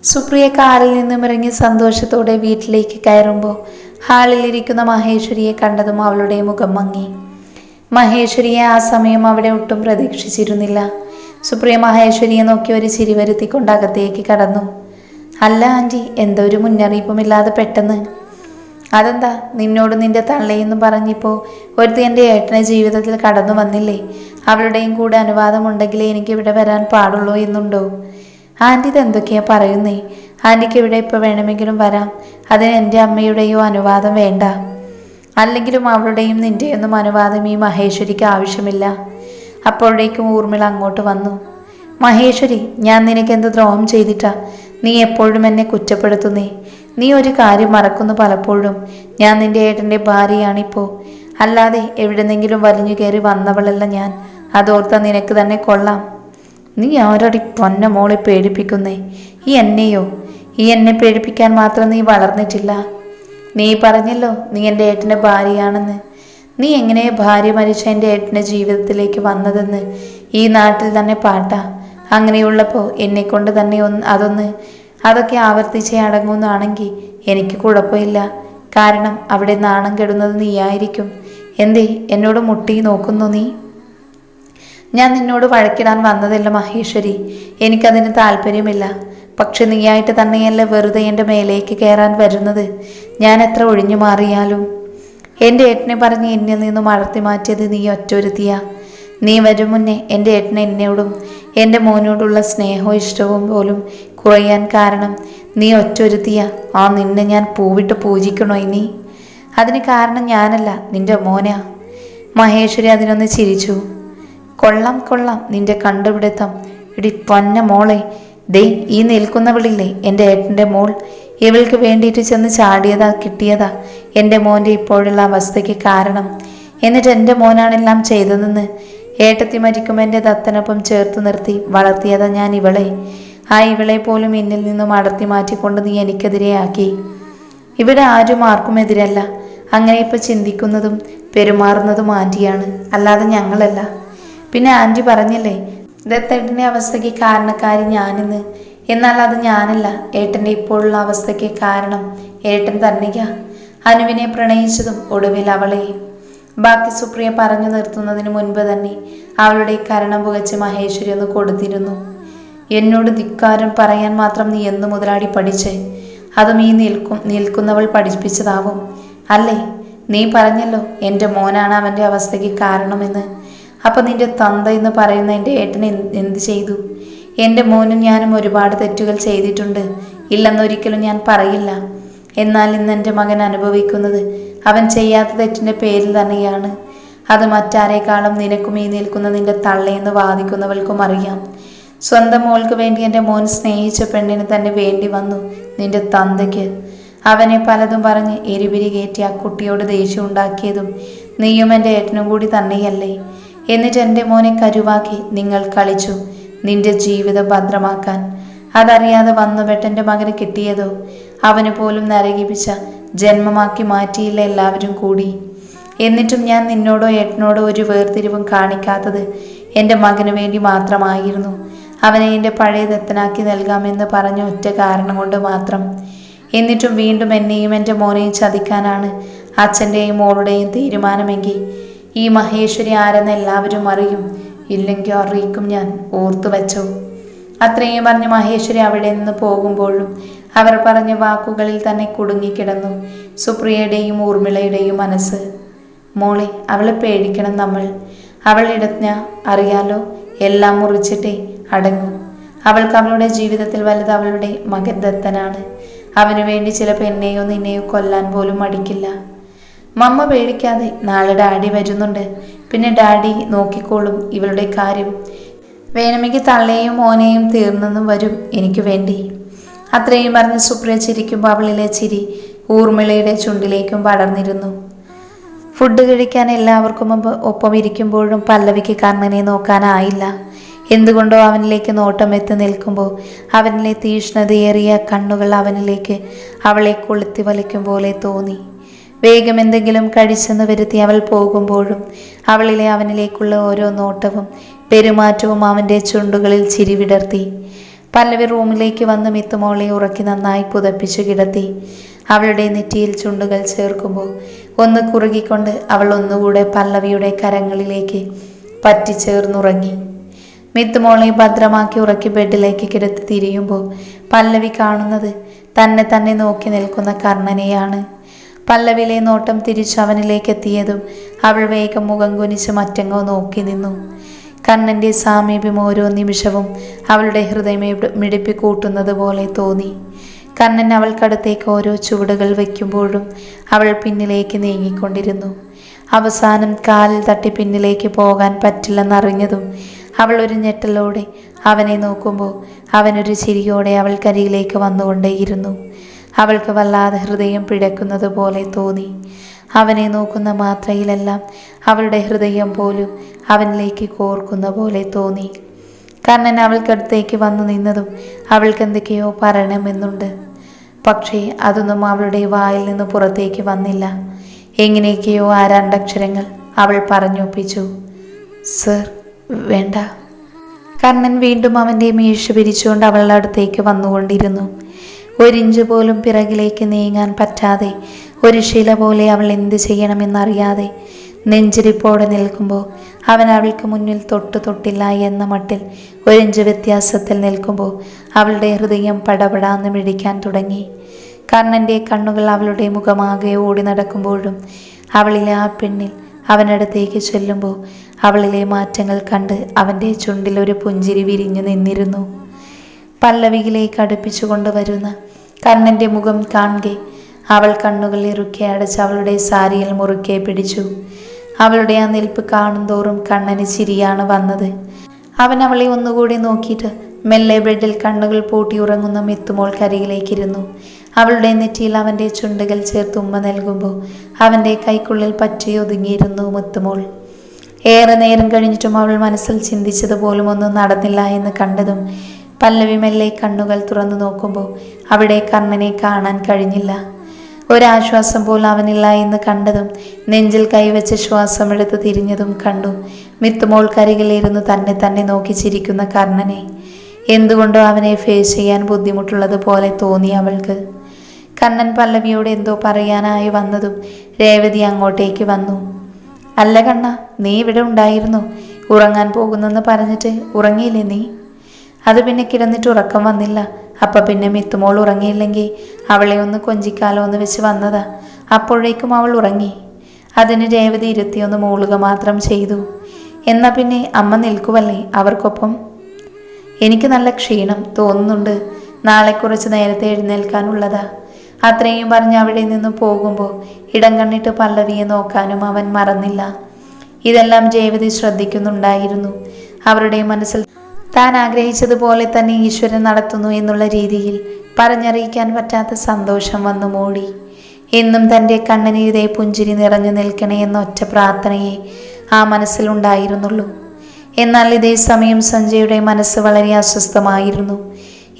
സുപ്രിയ കാറിൽ നിന്നും ഇറങ്ങി സന്തോഷത്തോടെ വീട്ടിലേക്ക് കയറുമ്പോൾ ഹാളിലിരിക്കുന്ന മഹേശ്വരിയെ കണ്ടതും അവളുടെ മുഖം മങ്ങി. മഹേശ്വരിയെ ആ സമയം അവിടെ ഒട്ടും പ്രതീക്ഷിച്ചിരുന്നില്ല. സുപ്രിയ മഹേശ്വരിയെ നോക്കി ഒരു ചിരി വരുത്തിക്കൊണ്ട് അകത്തേക്ക് കടന്നു. അല്ല ആൻറ്റി, എന്തോ ഒരു മുന്നറിയിപ്പുമില്ലാതെ പെട്ടെന്ന്? അതെന്താ, നിന്നോട് നിന്റെ തള്ളയെന്ന് പറഞ്ഞപ്പോൾ ഒരുത്തി എൻ്റെ ഏട്ടൻ്റെ ജീവിതത്തിൽ കടന്നു വന്നില്ലേ? അവളുടെയും കൂടെ അനുവാദമുണ്ടെങ്കിലേ എനിക്ക് ഇവിടെ വരാൻ പാടുള്ളൂ എന്നുണ്ടോ? ആൻറ്റി ഇതെന്തൊക്കെയാ പറയുന്നേ? ആൻറ്റിക്ക് ഇവിടെ ഇപ്പോൾ വേണമെങ്കിലും വരാം. അതിന് എൻ്റെ അമ്മയുടെയോ അനുവാദം വേണ്ട. അല്ലെങ്കിലും അവളുടെയും നിൻ്റെയൊന്നും അനുവാദം ഈ മഹേശ്വരിക്ക് ആവശ്യമില്ല. അപ്പോഴേക്കും ഊർമിള അങ്ങോട്ട് വന്നു. മഹേശ്വരി, ഞാൻ നിനക്കെന്ത് ദ്രോഹം ചെയ്തിട്ടാ നീ എപ്പോഴും എന്നെ കുറ്റപ്പെടുത്തുന്നേ? നീ ഒരു കാര്യം മറക്കുന്നു പലപ്പോഴും. ഞാൻ നിൻ്റെ ഏട്ടൻ്റെ ഭാര്യയാണിപ്പോൾ, അല്ലാതെ എവിടെന്നെങ്കിലും വലിഞ്ഞു കയറി വന്നവളല്ല ഞാൻ. അതോർത്താ നിനക്ക് തന്നെ കൊള്ളാം. നീ ആരടി പൊന്ന മോളെ പേടിപ്പിക്കുന്നേ? ഈ എന്നെ പേടിപ്പിക്കാൻ മാത്രം നീ വളർന്നിട്ടില്ല. നീ പറഞ്ഞല്ലോ നീ എൻ്റെ ഏട്ടൻ്റെ ഭാര്യയാണെന്ന്. നീ എങ്ങനെ ഭാര്യ മരിച്ച എൻ്റെ ഏട്ടൻ്റെ ജീവിതത്തിലേക്ക് വന്നതെന്ന് ഈ നാട്ടിൽ തന്നെ പാട്ടാ. അങ്ങനെയുള്ളപ്പോൾ എന്നെക്കൊണ്ട് തന്നെ അതൊക്കെ ആവർത്തിച്ചേ അടങ്ങുന്നതാണെങ്കിൽ എനിക്ക് കുഴപ്പമില്ല. കാരണം അവിടെ നാണം കെടുന്നത് നീയായിരിക്കും. എന്തേ എന്നോട് മുട്ടി നോക്കുന്നു നീ? ഞാൻ നിന്നോട് വഴക്കിടാൻ വന്നതല്ല മഹേശ്വരി, എനിക്കതിന് താല്പര്യമില്ല. പക്ഷെ നീയായിട്ട് തന്നെയല്ല വെറുതെ എൻ്റെ മേലേക്ക് കയറാൻ വരുന്നത്. ഞാൻ എത്ര ഒഴിഞ്ഞു മാറിയാലും എൻ്റെ ഏട്ടനെ പറഞ്ഞ് എന്നിൽ നിന്നും അടർത്തി മാറ്റിയത് നീ ഒറ്റൊരുത്തിയാ. നീ വരും മുന്നേ എൻ്റെ ഏട്ടന് എന്നോടും എൻ്റെ മോനോടുള്ള സ്നേഹവും ഇഷ്ടവും പോലും കുറയാൻ കാരണം നീ ഒറ്റൊരുത്തിയാ. ആ നിന്നെ ഞാൻ പൂവിട്ട് പൂജിക്കണോ ഇനി? അതിന് കാരണം ഞാനല്ല, നിൻ്റെ മോനാ. മഹേശ്വരി അതിനൊന്ന് ചിരിച്ചു. കൊള്ളാം നിന്റെ കണ്ടുപിടുത്തം. ഇടി പൊന്ന മോളെ, ദേ ഈ നിൽക്കുന്നവളില്ലേ എൻ്റെ ഏട്ടൻ്റെ മോൾ. ഇവൾക്ക് വേണ്ടിയിട്ട് ചെന്ന് ചാടിയതാ കിട്ടിയതാ എൻ്റെ മോൻ്റെ ഇപ്പോഴുള്ള അവസ്ഥയ്ക്ക് കാരണം. എന്നിട്ട് എൻ്റെ മോനാണെല്ലാം ചെയ്തതെന്ന് ഏട്ടത്തി മരിക്കുമ്പോൾ എൻ്റെ ദത്തനൊപ്പം ചേർത്ത് നിർത്തി വളർത്തിയതാ ഞാൻ ഇവളെ. ആ ഇവളെ പോലും എന്നിൽ നിന്നും അടർത്തി മാറ്റിക്കൊണ്ട് നീ എനിക്കെതിരെയാക്കി. ഇവിടെ ആരും ആർക്കും എതിരല്ല. അങ്ങനെ ഇപ്പോൾ ചിന്തിക്കുന്നതും പെരുമാറുന്നതും ആൻറ്റിയാണ്, അല്ലാതെ ഞങ്ങളല്ല. പിന്നെ ആൻറ്റി പറഞ്ഞില്ലേ ദത്തേട്ടൻ്റെ അവസ്ഥയ്ക്ക് കാരണക്കാരി ഞാനെന്ന്. എന്നാൽ അത് ഞാനല്ല. ഏട്ടൻ്റെ ഇപ്പോഴുള്ള അവസ്ഥയ്ക്ക് കാരണം ഏട്ടൻ തന്നെയാ. അനുവിനെ പ്രണയിച്ചതും ഒടുവിൽ അവളെ. ബാക്കി സുപ്രിയ പറഞ്ഞു നിർത്തുന്നതിന് മുൻപ് തന്നെ അവളുടെ കരണം പുകച്ച് മഹേശ്വരി ഒന്ന് കൊടുത്തിരുന്നു. എന്നോട് ധിക്കാരം പറയാൻ മാത്രം നീ എന്ന് മുതലാടി പഠിച്ചേ? അതും ഈ നിൽക്കുന്നവൾ പഠിപ്പിച്ചതാവും അല്ലേ? നീ പറഞ്ഞല്ലോ എൻ്റെ മോനാണ് അവൻ്റെ അവസ്ഥയ്ക്ക് കാരണമെന്ന്. അപ്പം നിന്റെ തന്ത എന്ന് പറയുന്ന എൻ്റെ ഏട്ടൻ എന്ത് ചെയ്തു? എൻ്റെ മോനും ഞാനും ഒരുപാട് തെറ്റുകൾ ചെയ്തിട്ടുണ്ട്, ഇല്ലെന്നൊരിക്കലും ഞാൻ പറയില്ല. എന്നാൽ ഇന്ന് എൻ്റെ മകൻ അനുഭവിക്കുന്നത് അവൻ ചെയ്യാത്ത തെറ്റിൻ്റെ പേരിൽ തന്നെയാണ്. അത് മറ്റാരേക്കാളും നിനക്കും ഈ നിൽക്കുന്ന നിന്റെ തള്ളയെന്ന് വാദിക്കുന്നവൾക്കും അറിയാം. സ്വന്തം മോൾക്ക് വേണ്ടി എൻ്റെ മോൻ സ്നേഹിച്ച പെണ്ണിന് തന്നെ വേണ്ടി വന്നു നിന്റെ തന്തയ്ക്ക്. അവനെ പലതും പറഞ്ഞ് എരിപിരി കയറ്റി ആ കുട്ടിയോട് ദേഷ്യം ഉണ്ടാക്കിയതും നീയും എൻ്റെ ഏട്ടനും കൂടി തന്നെയല്ലേ? എന്നിട്ട് എൻ്റെ മോനെ കരുവാക്കി നിങ്ങൾ കളിച്ചു നിന്റെ ജീവിതം ഭദ്രമാക്കാൻ. അതറിയാതെ വന്നുപെട്ടെൻ്റെ മകന് കിട്ടിയതോ അവന് പോലും നരകിപ്പിച്ച ജന്മമാക്കി മാറ്റിയില്ല എല്ലാവരും കൂടി. എന്നിട്ടും ഞാൻ നിന്നോടോ ഏട്ടനോടോ ഒരു വേർതിരിവും കാണിക്കാത്തത് എൻ്റെ മകന് വേണ്ടി മാത്രമായിരുന്നു. അവനെ എൻ്റെ പഴയ ദത്തനാക്കി നൽകാമെന്ന് പറഞ്ഞ ഒറ്റ കാരണം കൊണ്ട് മാത്രം. എന്നിട്ടും വീണ്ടും എന്നെയും എൻ്റെ മോനെയും ചതിക്കാനാണ് അച്ഛൻ്റെയും മോളുടെയും തീരുമാനമെങ്കിൽ ഈ മഹേശ്വരി ആരെന്ന് എല്ലാവരും അറിയും. ഇല്ലെങ്കിൽ അറിയിക്കും ഞാൻ, ഓർത്തു വെച്ചോ. അത്രയും പറഞ്ഞ് മഹേശ്വരി അവിടെ നിന്ന് പോകുമ്പോഴും അവർ പറഞ്ഞ വാക്കുകളിൽ തന്നെ കുടുങ്ങിക്കിടന്നു സുപ്രിയയുടെയും ഊർമിളയുടെയും മനസ്സ്. മോളെ, അവളെ പേടിക്കണം നമ്മൾ. അവൾ ഇടഞ്ഞ അറിയാലോ എല്ലാം മുറിച്ചിട്ടേ അടങ്ങും. അവൾക്ക് അവളുടെ ജീവിതത്തിൽ വലുത് അവളുടെ മകൻ ദത്തനാണ്. അവന് വേണ്ടി ചിലപ്പോൾ എന്നെയോ നിന്നെയോ കൊല്ലാൻ പോലും മടിക്കില്ല. മമ്മ പേടിക്കാതെ, നാളെ ഡാഡി വരുന്നുണ്ട്. പിന്നെ ഡാഡി നോക്കിക്കോളും ഇവളുടെ കാര്യം. വേണമെങ്കിൽ തള്ളയെയും മോനെയും തീർന്നെന്നും വരും എനിക്ക് വേണ്ടി. അത്രയും പറഞ്ഞ് സുപ്രിയ ചിരിക്കുമ്പോൾ അവളിലെ ചിരി ഊർമിളയുടെ ചുണ്ടിലേക്കും പടർന്നിരുന്നു. ഫുഡ് കഴിക്കാൻ എല്ലാവർക്കും ഒപ്പം ഇരിക്കുമ്പോഴും പല്ലവിക്ക് കർണനെ നോക്കാനായില്ല. എന്തുകൊണ്ടോ അവനിലേക്ക് നോട്ടം എത്തി നിൽക്കുമ്പോൾ അവനിലെ തീഷ്ണതയേറിയ കണ്ണുകൾ അവളെ കൊളുത്തി വലിക്കും പോലെ തോന്നി. വേഗം എന്തെങ്കിലും കഴിച്ചെന്ന് വരുത്തി അവൾ പോകുമ്പോഴും അവളിലെ അവനിലേക്കുള്ള ഓരോ നോട്ടവും പെരുമാറ്റവും അവൻ്റെ ചുണ്ടുകളിൽ ചിരി വിടർത്തി. പല്ലവി റൂമിലേക്ക് വന്ന് മിത്തുമോളെ ഉറക്കി നന്നായി പുതപ്പിച്ചു കിടത്തി. അവളുടെ നെറ്റിയിൽ ചുണ്ടുകൾ ചേർക്കുമ്പോൾ ഒന്ന് കുറുകിക്കൊണ്ട് അവൾ ഒന്നുകൂടെ പല്ലവിയുടെ കരങ്ങളിലേക്ക് പറ്റിച്ചേർന്നുറങ്ങി. മിത്തുമോളെ ഭദ്രമാക്കി ഉറക്കി ബെഡിലേക്ക് കിടത്തി തിരിയുമ്പോൾ പല്ലവി കാണുന്നത് തന്നെ നോക്കി നിൽക്കുന്ന കർണനെയാണ്. പല്ലവിയിലെ നോട്ടം തിരിച്ച് അവനിലേക്ക് എത്തിയതും അവൾ വേഗം മുഖം കുനിച്ച് മറ്റെങ്ങോ നോക്കി നിന്നു. കണ്ണൻ്റെ സാമീപ്യം ഓരോ നിമിഷവും അവളുടെ ഹൃദയം മിടിപ്പിക്കൂട്ടുന്നത് പോലെ തോന്നി. കണ്ണൻ അവൾക്കടുത്തേക്ക് ഓരോ ചുവടുകൾ വയ്ക്കുമ്പോഴും അവൾ പിന്നിലേക്ക് നീങ്ങിക്കൊണ്ടിരുന്നു. അവസാനം കാലിൽ തട്ടി പിന്നിലേക്ക് പോകാൻ പറ്റില്ലെന്നറിഞ്ഞതും അവൾ ഒരു ഞെട്ടലോടെ അവനെ നോക്കുമ്പോൾ അവനൊരു ചിരിയോടെ അവൾക്കരികിലേക്ക് വന്നുകൊണ്ടേയിരുന്നു. അവൾക്ക് വല്ലാതെ ഹൃദയം പിടയ്ക്കുന്നത് പോലെ തോന്നി. അവനെ നോക്കുന്ന മാത്രയിലെല്ലാം അവളുടെ ഹൃദയം പോലും അവനിലേക്ക് കോർക്കുന്ന പോലെ തോന്നി. കണ്ണൻ അവൾക്കടുത്തേക്ക് വന്നു നിന്നതും അവൾക്ക് എന്തൊക്കെയോ പറയണമെന്നുണ്ട്. പക്ഷേ അതൊന്നും അവളുടെ വായിൽ നിന്ന് പുറത്തേക്ക് വന്നില്ല. എങ്ങനെയൊക്കെയോ ആ രണ്ടക്ഷരങ്ങൾ അവൾ പറഞ്ഞൊപ്പിച്ചു. സർ, വേണ്ട. കണ്ണൻ വീണ്ടും അവൻ്റെ മീശ പിരിച്ചുകൊണ്ട് അവളുടെ അടുത്തേക്ക് വന്നുകൊണ്ടിരുന്നു. ഒരിഞ്ച് പോലും പിറകിലേക്ക് നീങ്ങാൻ പറ്റാതെ ഒരു ശില പോലെ അവൾ എന്ത് ചെയ്യണമെന്നറിയാതെ നെഞ്ചിരിപ്പോടെ നിൽക്കുമ്പോൾ അവൻ അവൾക്ക് മുന്നിൽ തൊട്ടില്ല എന്ന മട്ടിൽ ഒരിഞ്ച് വ്യത്യാസത്തിൽ നിൽക്കുമ്പോൾ അവളുടെ ഹൃദയം പടപടാന്ന് മിടിക്കാൻ തുടങ്ങി. കർണൻ്റെ കണ്ണുകൾ അവളുടെ മുഖമാകെ ഓടി നടക്കുമ്പോഴും അവളിലെ ആ പെണ്ണിൽ അവനടുത്തേക്ക് ചെല്ലുമ്പോൾ അവളിലെ മാറ്റങ്ങൾ കണ്ട് അവൻ്റെ ചുണ്ടിൽ ഒരു പുഞ്ചിരി വിരിഞ്ഞു നിന്നിരുന്നു. പല്ലവിയിലേക്ക് അടുപ്പിച്ചു കൊണ്ടുവരുന്ന കർണൻ്റെ മുഖം കാണെ അവൾ കണ്ണുകൾ ഇറുക്കെ അടച്ച് അവളുടെ സാരിയിൽ മുറുക്കെ പിടിച്ചു. അവളുടെ ആ നിൽപ്പ് കാണും തോറും കണ്ണന് ചിരിയാണ് വന്നത്. അവൻ അവളെ ഒന്നുകൂടി നോക്കിയിട്ട് മെല്ലെ ബെഡിൽ കണ്ണുകൾ പൂട്ടി ഉറങ്ങുന്ന മിത്തുമോൾക്കരികിലേക്കിരുന്നു. അവളുടെ നെറ്റിയിൽ അവൻ്റെ ചുണ്ടുകൾ ചേർത്ത് ഉമ്മ നൽകുമ്പോൾ അവൻ്റെ കൈക്കുള്ളിൽ പറ്റി ഒതുങ്ങിയിരുന്നു മുത്തുമോൾ. ഏറെ നേരം കഴിഞ്ഞിട്ടും അവൾ മനസ്സിൽ ചിന്തിച്ചതുപോലും ഒന്നും നടന്നില്ല എന്ന് കണ്ടതും പല്ലവി മെല്ലെ കണ്ണുകൾ തുറന്നു നോക്കുമ്പോൾ അവിടെ കർണനെ കാണാൻ കഴിഞ്ഞില്ല. ഒരാശ്വാസം പോലും അവനില്ല എന്ന് കണ്ടതും നെഞ്ചിൽ കൈവച്ച് ശ്വാസമെടുത്ത് തിരിഞ്ഞതും കണ്ടു മിത്തുമോൾക്കരികിലിരുന്ന് തന്നെ നോക്കി ചിരിക്കുന്ന കർണനെ. എന്തുകൊണ്ടോ അവനെ ഫേസ് ചെയ്യാൻ ബുദ്ധിമുട്ടുള്ളത് പോലെ തോന്നി അവൾക്ക്. കണ്ണൻ പല്ലവിയോട് എന്തോ പറയാനായി വന്നതും രേവതി അങ്ങോട്ടേക്ക് വന്നു. അല്ല കണ്ണ, നീ ഇവിടെ ഉണ്ടായിരുന്നു. ഉറങ്ങാൻ പോകുന്നെന്ന് പറഞ്ഞിട്ട് ഉറങ്ങിയില്ലേ നീ? അത് പിന്നെ കിടന്നിട്ട് ഉറക്കം വന്നില്ല. അപ്പം പിന്നെ മിത്തുമോൾ ഉറങ്ങിയില്ലെങ്കിൽ അവളെ ഒന്ന് കൊഞ്ചിക്കാലോ എന്ന് വെച്ച് വന്നതാ. അപ്പോഴേക്കും അവൾ ഉറങ്ങി. അതിന് രേവതി ഇരുത്തിയൊന്ന് മൂളുക മാത്രം ചെയ്തു. എന്നാൽ പിന്നെ അമ്മ നിൽക്കുവല്ലേ അവർക്കൊപ്പം? എനിക്ക് നല്ല ക്ഷീണം തോന്നുന്നുണ്ട്. നാളെ കുറച്ച് നേരത്തെ എഴുന്നേൽക്കാനുള്ളതാ. അത്രയും പറഞ്ഞ് അവിടെ നിന്ന് പോകുമ്പോൾ ഇടം കണ്ണിട്ട് പല്ലവിയെ നോക്കാനും അവൻ മറന്നില്ല. ഇതെല്ലാം രേവതി ശ്രദ്ധിക്കുന്നുണ്ടായിരുന്നു. അവരുടെ മനസ്സിൽ താൻ ആഗ്രഹിച്ചതുപോലെ തന്നെ ഈശ്വരൻ നടത്തുന്നു എന്നുള്ള രീതിയിൽ പറഞ്ഞറിയിക്കാൻ പറ്റാത്ത സന്തോഷം വന്നു മൂടി. എന്നും തൻ്റെ കണ്ണന് ഇതേ പുഞ്ചിരി നിറഞ്ഞു നിൽക്കണേ എന്ന ഒറ്റ പ്രാർത്ഥനയെ ആ മനസ്സിലുണ്ടായിരുന്നുള്ളൂ. എന്നാൽ ഇതേ സമയം സഞ്ജയുടെ മനസ്സ് വളരെ അസ്വസ്ഥമായിരുന്നു.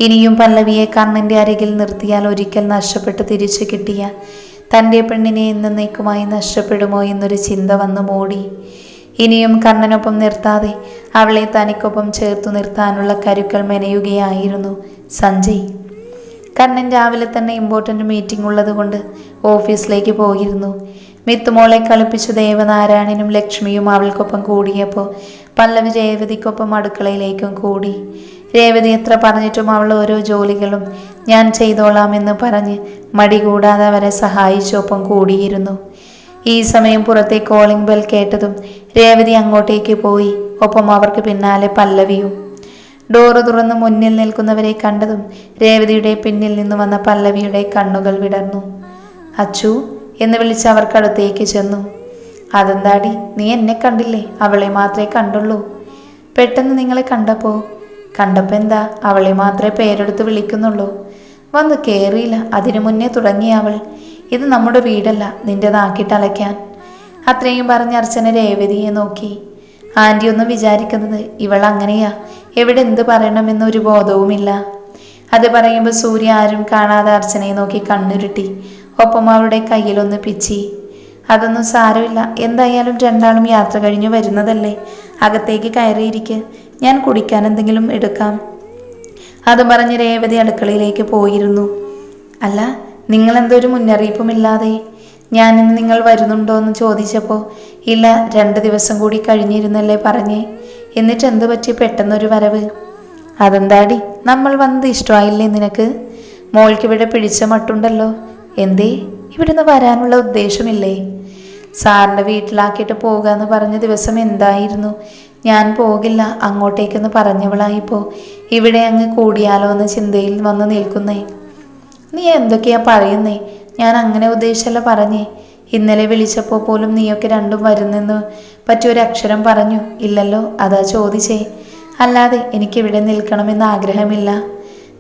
ഇനിയും പല്ലവിയെ കണ്ണൻ്റെ അരികിൽ നിർത്തിയാൽ ഒരിക്കൽ നഷ്ടപ്പെട്ട് തിരിച്ചു കിട്ടിയ തൻ്റെ പെണ്ണിനെ എന്നേക്കുമായി നഷ്ടപ്പെടുമോ എന്നൊരു ചിന്ത വന്നു മൂടി. ഇനിയും കണ്ണനൊപ്പം നിർത്താതെ അവളെ തനിക്കൊപ്പം ചേർത്തു നിർത്താനുള്ള കരുക്കൾ മെനയുകയായിരുന്നു സഞ്ജയ്. കണ്ണൻ രാവിലെ തന്നെ ഇമ്പോർട്ടൻ്റ് മീറ്റിംഗ് ഉള്ളത് കൊണ്ട് ഓഫീസിലേക്ക് പോയിരുന്നു. മിത്തുമോളെ കളിപ്പിച്ചു ദേവനാരായണനും ലക്ഷ്മിയും അവൾക്കൊപ്പം കൂടിയപ്പോൾ പല്ലവി രേവതിക്കൊപ്പം അടുക്കളയിലേക്കും കൂടി. രേവതി എത്ര പറഞ്ഞിട്ടും അവൾ ഓരോ ജോലികളും ഞാൻ ചെയ്തോളാം എന്ന് പറഞ്ഞ് മടി കൂടാതെ അവരെ സഹായിച്ചൊപ്പം കൂടിയിരുന്നു. ഈ സമയം പുറത്തെ കോളിംഗ് ബെൽ കേട്ടതും രേവതി അങ്ങോട്ടേക്ക് പോയി. ഒപ്പം അവർക്ക് പിന്നാലെ പല്ലവിയും. ഡോറ് തുറന്ന് മുന്നിൽ നിൽക്കുന്നവരെ കണ്ടതും രേവതിയുടെ പിന്നിൽ നിന്ന് വന്ന പല്ലവിയുടെ കണ്ണുകൾ വിടർന്നു. അച്ചു എന്ന് വിളിച്ച് അവർക്കടുത്തേക്ക് ചെന്നു. അതെന്താടി, നീ എന്നെ കണ്ടില്ലേ? അവളെ മാത്രമേ കണ്ടുള്ളൂ. പെട്ടെന്ന് നിങ്ങളെ കണ്ടപ്പോൾ എന്താ, അവളെ മാത്രമേ പേരെടുത്ത് വിളിക്കുന്നുള്ളൂ. വന്ന് കയറിയില്ല, അതിനു മുന്നേ തുടങ്ങിയ അവൾ. ഇത് നമ്മുടെ വീടല്ല, നിന്റെ നാക്കിട്ടലയ്ക്കാൻ. അത്രയും പറഞ്ഞ് അർച്ചന രേവതിയെ നോക്കി. ആൻറ്റി ഒന്നും വിചാരിക്കുന്നത് ഇവൾ അങ്ങനെയാ, എവിടെ എന്ത് പറയണമെന്നൊരു ബോധവുമില്ല. അത് പറയുമ്പോൾ സൂര്യ ആരും കാണാതെ അർച്ചനയെ നോക്കി കണ്ണുരുട്ടി. ഒപ്പം അവളുടെ കയ്യിലൊന്ന് പിച്ചി. അതൊന്നും സാരമില്ല, എന്തായാലും രണ്ടാളും യാത്ര കഴിഞ്ഞു വരുന്നതല്ലേ. അകത്തേക്ക് കയറിയിരിക്കെ, ഞാൻ കുടിക്കാൻ എന്തെങ്കിലും എടുക്കാം. അത് പറഞ്ഞ് രേവതി അടുക്കളയിലേക്ക് പോയിരുന്നു. അല്ല, നിങ്ങളെന്തൊരു മുന്നറിയിപ്പുമില്ലാതെ? ഞാനിന്ന് നിങ്ങൾ വരുന്നുണ്ടോ എന്ന് ചോദിച്ചപ്പോൾ ഇല്ല, 2 ദിവസം കൂടി കഴിഞ്ഞിരുന്നല്ലേ പറഞ്ഞേ. എന്നിട്ട് എന്ത് പറ്റി പെട്ടെന്നൊരു വരവ്? അതെന്താടി, നമ്മൾ വന്നത് ഇഷ്ടമായില്ലേ നിനക്ക്? മോൾക്ക് ഇവിടെ പിടിച്ച മട്ടുണ്ടല്ലോ. എന്തേ, ഇവിടുന്ന് വരാനുള്ള ഉദ്ദേശമില്ലേ? സാറിൻ്റെ വീട്ടിലാക്കിയിട്ട് പോകാമെന്ന് പറഞ്ഞ ദിവസം എന്തായിരുന്നു? ഞാൻ പോകില്ല അങ്ങോട്ടേക്കെന്ന് പറഞ്ഞവളായിപ്പോൾ ഇവിടെ അങ്ങ് കൂടിയാലോ എന്ന ചിന്തയിൽ വന്ന് നിൽക്കുന്നേ. നീ എന്തൊക്കെയാ പറയുന്നേ? ഞാൻ അങ്ങനെ ഉദ്ദേശമല്ല പറഞ്ഞേ. ഇന്നലെ വിളിച്ചപ്പോൾ പോലും നീയൊക്കെ രണ്ടും വരുന്നെന്ന് പറ്റിയൊരക്ഷരം പറഞ്ഞു ഇല്ലല്ലോ, അതാ ചോദിച്ചേ. അല്ലാതെ എനിക്കിവിടെ നിൽക്കണമെന്ന് ആഗ്രഹമില്ല.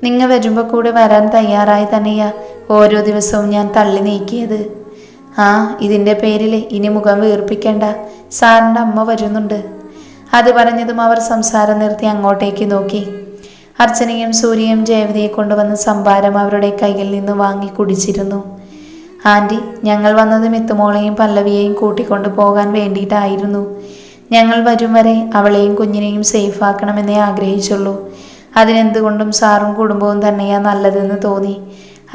നിങ്ങൾ വരുമ്പോൾ കൂടെ വരാൻ തയ്യാറായി തന്നെയാ ഓരോ ദിവസവും ഞാൻ തള്ളി നീക്കിയത്. ആ, ഇതിൻ്റെ പേരിൽ ഇനി മുഖം വീർപ്പിക്കേണ്ട. സാറിൻ്റെ അമ്മ വരുന്നുണ്ട്. അത് പറഞ്ഞതും അവർ സംസാരം നിർത്തി അങ്ങോട്ടേക്ക് നോക്കി. അർച്ചനയും സൂര്യയും ജയവതിയെ കൊണ്ടുവന്ന സംഭാരം അവരുടെ കയ്യിൽ നിന്ന് വാങ്ങി കുടിച്ചിരുന്നു. ആൻറ്റി, ഞങ്ങൾ വന്നത് മിത്തുമോളെയും പല്ലവിയെയും കൂട്ടിക്കൊണ്ടു പോകാൻ വേണ്ടിയിട്ടായിരുന്നു. ഞങ്ങൾ വരും വരെ അവളെയും കുഞ്ഞിനെയും സേഫ് ആക്കണമെന്നേ ആഗ്രഹിച്ചുള്ളൂ. അതിനെന്തുകൊണ്ടും സാറും കുടുംബവും തന്നെയാ നല്ലതെന്ന് തോന്നി.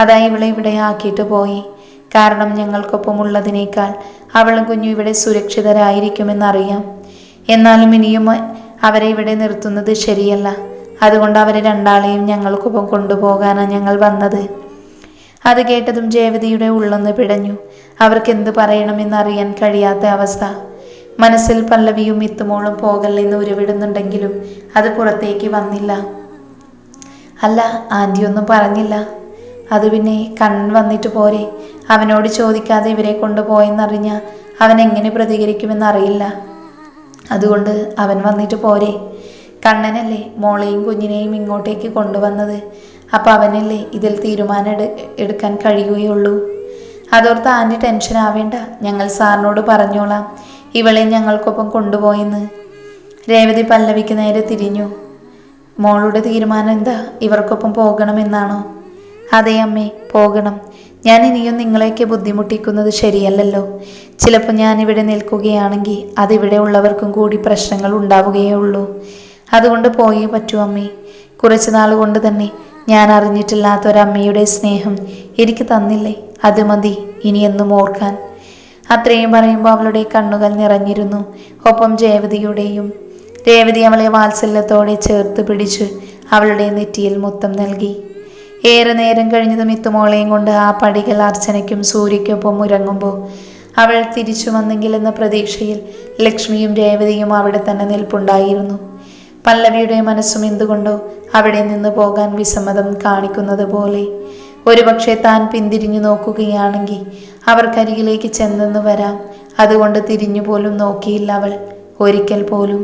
അതാ ഇവളെ ഇവിടെ ആക്കിയിട്ട് പോയി. കാരണം ഞങ്ങൾക്കൊപ്പം ഉള്ളതിനേക്കാൾ അവളും കുഞ്ഞും ഇവിടെ സുരക്ഷിതരായിരിക്കുമെന്നറിയാം. എന്നാലും ഇനിയും അവരെ ഇവിടെ നിർത്തുന്നത് ശരിയല്ല. അതുകൊണ്ട് അവരെ രണ്ടാളെയും ഞങ്ങൾക്കൊപ്പം കൊണ്ടുപോകാനാണ് ഞങ്ങൾ വന്നത്. അത് കേട്ടതും ജയവതിയുടെ ഉള്ളൊന്ന് പിടഞ്ഞു. അവർക്ക് എന്ത് പറയണമെന്നറിയാൻ കഴിയാത്ത അവസ്ഥ. മനസ്സിൽ പല്ലവിയും മിത്തുമോളും പോകല്ലെന്ന് ഉരുവിടുന്നുണ്ടെങ്കിലും അത് പുറത്തേക്ക് വന്നില്ല. അല്ല, ആൻറ്റി ഒന്നും പറഞ്ഞില്ല. അത് പിന്നെ കണ്ണൻ വന്നിട്ട് പോരെ. അവനോട് ചോദിക്കാതെ ഇവരെ കൊണ്ടുപോയെന്നറിഞ്ഞ അവൻ എങ്ങനെ പ്രതികരിക്കുമെന്നറിയില്ല. അതുകൊണ്ട് അവൻ വന്നിട്ട് പോരെ. കണ്ണനല്ലേ മോളെയും കുഞ്ഞിനെയും ഇങ്ങോട്ടേക്ക് കൊണ്ടുവന്നത്. അപ്പം അവനല്ലേ ഇതിൽ തീരുമാനം എടുക്കാൻ കഴിയുകയുള്ളൂ. അതോർത്ത് ആൻറ്റി ടെൻഷൻ ആവേണ്ട. ഞങ്ങൾ സാറിനോട് പറഞ്ഞോളാം ഇവളെ ഞങ്ങൾക്കൊപ്പം കൊണ്ടുപോയെന്ന്. രേവതി പല്ലവിക്ക് നേരെ തിരിഞ്ഞു. മോളുടെ തീരുമാനം എന്താ? ഇവർക്കൊപ്പം പോകണമെന്നാണോ? അതെ അമ്മേ, പോകണം. ഞാൻ ഇനിയും നിങ്ങളെയൊക്കെ ബുദ്ധിമുട്ടിക്കുന്നത് ശരിയല്ലല്ലോ. ചിലപ്പോൾ ഞാനിവിടെ നിൽക്കുകയാണെങ്കിൽ അതിവിടെ ഉള്ളവർക്കും കൂടി പ്രശ്നങ്ങൾ ഉണ്ടാവുകയേ ഉള്ളൂ. അതുകൊണ്ട് പോയേ പറ്റൂ അമ്മേ. കുറച്ച് നാൾ കൊണ്ട് തന്നെ ഞാൻ അറിഞ്ഞിട്ടില്ലാത്തൊരമ്മയുടെ സ്നേഹം എനിക്ക് തന്നില്ലേ, അത് മതി ഇനിയെന്നും ഓർക്കാൻ. അത്രയും പറയുമ്പോൾ അവളുടെ കണ്ണുകൾ നിറഞ്ഞിരുന്നു. ഒപ്പം ജയവതിയുടെയും. രേവതി അവളെ വാത്സല്യത്തോടെ ചേർത്ത് പിടിച്ച് അവളുടെ നെറ്റിയിൽ മുത്തം നൽകി. ഏറെ നേരം കഴിഞ്ഞതും മിത്തുമോളെയും കൊണ്ട് ആ പടികൾ അർച്ചനയ്ക്കും സൂര്യയ്ക്കൊപ്പം ഉറങ്ങുമ്പോൾ അവൾ തിരിച്ചു വന്നെങ്കിൽ എന്ന പ്രതീക്ഷയിൽ ലക്ഷ്മിയും രേവതിയും അവിടെ തന്നെ നിൽപ്പുണ്ടായിരുന്നു. പല്ലവിയുടെ മനസ്സും എന്തുകൊണ്ടോ അവിടെ നിന്ന് പോകാൻ വിസമ്മതം കാണിക്കുന്നത് പോലെ. ഒരുപക്ഷെ താൻ പിന്തിരിഞ്ഞു നോക്കുകയാണെങ്കിൽ അവർക്കരികിലേക്ക് ചെന്നെന്ന് വരാം. അതുകൊണ്ട് തിരിഞ്ഞു പോലും നോക്കിയില്ല അവൾ ഒരിക്കൽ പോലും.